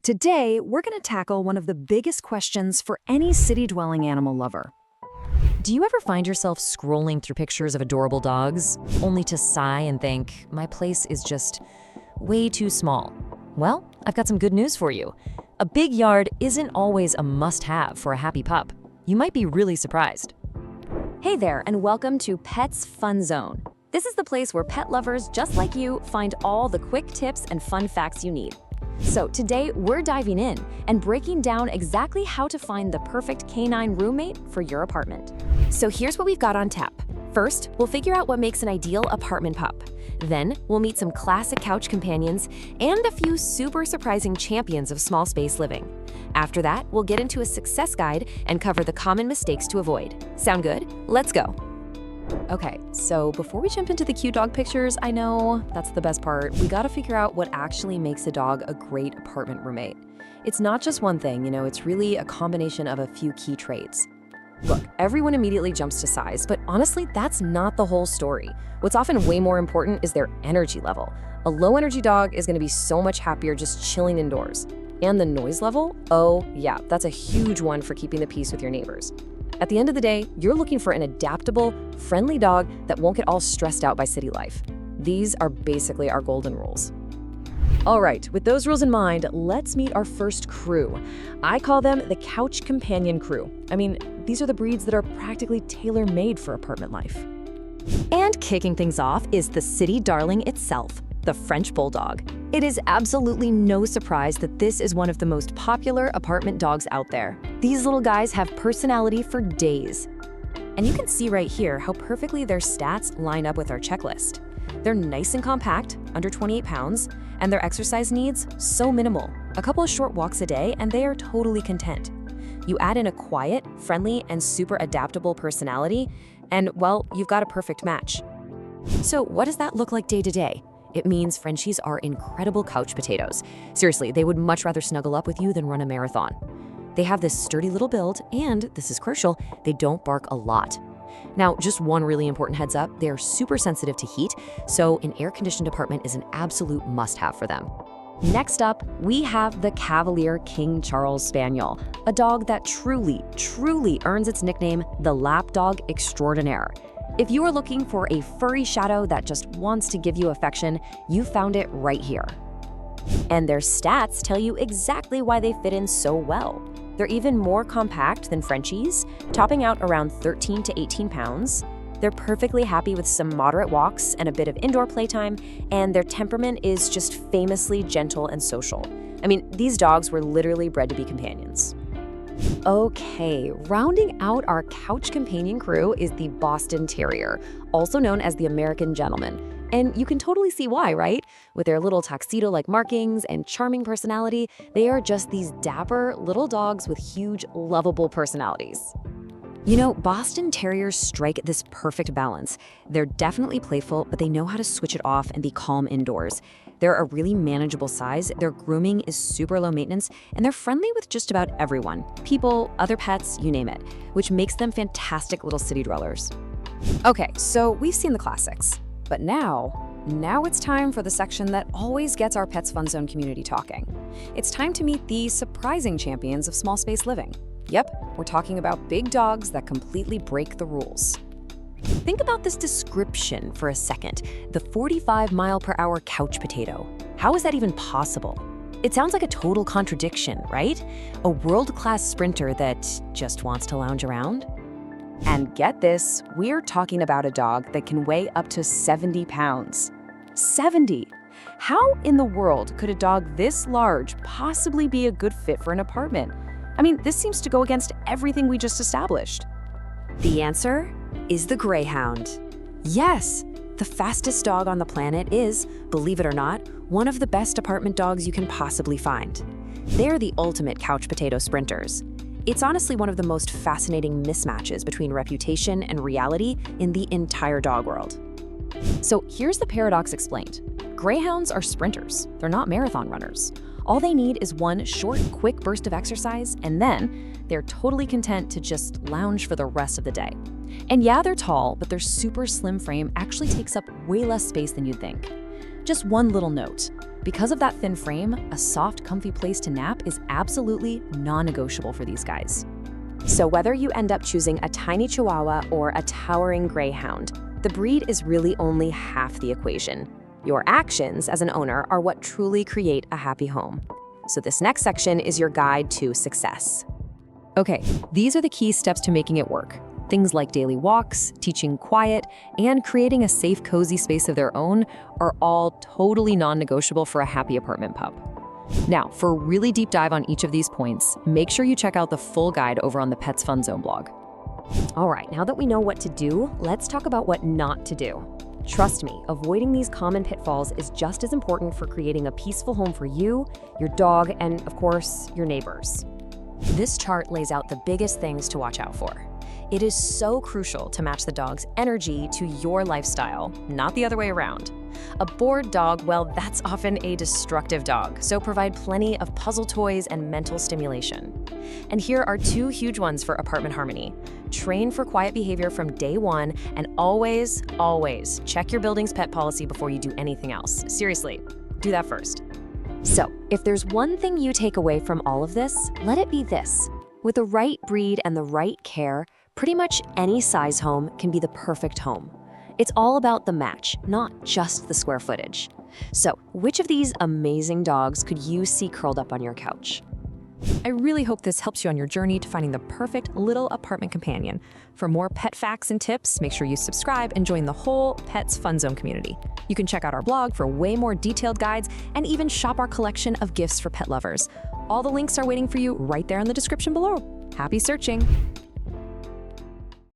Today, we're going to tackle one of the biggest questions for any city-dwelling animal lover. Do you ever find yourself scrolling through pictures of adorable dogs, only to sigh and think, my place is just way too small? Well, I've got some good news for you. A big yard isn't always a must-have for a happy pup. You might be really surprised. Hey there, and welcome to Pets Fun Zone. This is the place where pet lovers just like you find all the quick tips and fun facts you need. So today, we're diving in and breaking down exactly how to find the perfect canine roommate for your apartment. So here's what we've got on tap. First, we'll figure out what makes an ideal apartment pup. Then, we'll meet some classic couch companions and a few super surprising champions of small space living. After that, we'll get into a success guide and cover the common mistakes to avoid. Sound good? Let's go. Okay, so before we jump into the cute dog pictures, I know that's the best part. We gotta figure out what actually makes a dog a great apartment roommate. It's not just one thing, it's really a combination of a few key traits. Look, everyone immediately jumps to size, but honestly, that's not the whole story. What's often way more important is their energy level. A low-energy dog is gonna be so much happier just chilling indoors. And the noise level? Oh yeah, that's a huge one for keeping the peace with your neighbors. At the end of the day, you're looking for an adaptable, friendly dog that won't get all stressed out by city life. These are basically our golden rules. All right, with those rules in mind, let's meet our first crew. I call them the couch companion crew. These are the breeds that are practically tailor-made for apartment life. And kicking things off is the city darling itself, the French Bulldog. It is absolutely no surprise that this is one of the most popular apartment dogs out there. These little guys have personality for days. And you can see right here how perfectly their stats line up with our checklist. They're nice and compact, under 28 pounds, and their exercise needs so minimal. A couple of short walks a day and they are totally content. You add in a quiet, friendly, and super adaptable personality, and well, you've got a perfect match. So what does that look like day to day? It means Frenchies are incredible couch potatoes. Seriously, they would much rather snuggle up with you than run a marathon. They have this sturdy little build, and this is crucial, they don't bark a lot. Now, just one really important heads up, they're super sensitive to heat, so an air-conditioned apartment is an absolute must-have for them. Next up, we have the Cavalier King Charles Spaniel, a dog that truly earns its nickname, the Lapdog Extraordinaire. If you are looking for a furry shadow that just wants to give you affection, you found it right here. And their stats tell you exactly why they fit in so well. They're even more compact than Frenchies, topping out around 13 to 18 pounds. They're perfectly happy with some moderate walks and a bit of indoor playtime, and their temperament is just famously gentle and social. These dogs were literally bred to be companions. Okay, rounding out our couch companion crew is the Boston Terrier, also known as the American Gentleman. And you can totally see why, right? With their little tuxedo-like markings and charming personality, they are just these dapper little dogs with huge, lovable personalities. Boston Terriers strike this perfect balance. They're definitely playful, but they know how to switch it off and be calm indoors. They're a really manageable size, their grooming is super low maintenance, and they're friendly with just about everyone. People, other pets, you name it, which makes them fantastic little city dwellers. Okay, so we've seen the classics, but now it's time for the section that always gets our Pets Fun Zone community talking. It's time to meet the surprising champions of small space living. Yep, we're talking about big dogs that completely break the rules. Think about this description for a second, the 45-mile-per-hour couch potato. How is that even possible? It sounds like a total contradiction, right? A world-class sprinter that just wants to lounge around? And get this, we're talking about a dog that can weigh up to 70 pounds. 70! How in the world could a dog this large possibly be a good fit for an apartment? This seems to go against everything we just established. The answer is the Greyhound. Yes, the fastest dog on the planet is, believe it or not, one of the best apartment dogs you can possibly find. They're the ultimate couch potato sprinters. It's honestly one of the most fascinating mismatches between reputation and reality in the entire dog world. So here's the paradox explained. Greyhounds are sprinters. They're not marathon runners. All they need is one short, quick burst of exercise, and then they're totally content to just lounge for the rest of the day. And yeah, they're tall, but their super slim frame actually takes up way less space than you'd think. Just one little note. Because of that thin frame, a soft, comfy place to nap is absolutely non-negotiable for these guys. So whether you end up choosing a tiny Chihuahua or a towering Greyhound, the breed is really only half the equation. Your actions as an owner are what truly create a happy home. So this next section is your guide to success. Okay, these are the key steps to making it work. Things like daily walks, teaching quiet, and creating a safe, cozy space of their own are all totally non-negotiable for a happy apartment pup. Now, for a really deep dive on each of these points, make sure you check out the full guide over on the Pets Fun Zone blog. All right, now that we know what to do, let's talk about what not to do. Trust me, avoiding these common pitfalls is just as important for creating a peaceful home for you, your dog, and of course, your neighbors. This chart lays out the biggest things to watch out for. It is so crucial to match the dog's energy to your lifestyle, not the other way around. A bored dog, well, that's often a destructive dog, so provide plenty of puzzle toys and mental stimulation. And here are two huge ones for apartment harmony. Train for quiet behavior from day one, and always, always check your building's pet policy before you do anything else. Seriously, do that first. So, if there's one thing you take away from all of this, let it be this. With the right breed and the right care, pretty much any size home can be the perfect home. It's all about the match, not just the square footage. So, which of these amazing dogs could you see curled up on your couch? I really hope this helps you on your journey to finding the perfect little apartment companion. For more pet facts and tips, make sure you subscribe and join the whole Pets Fun Zone community. You can check out our blog for way more detailed guides and even shop our collection of gifts for pet lovers. All the links are waiting for you right there in the description below. Happy searching!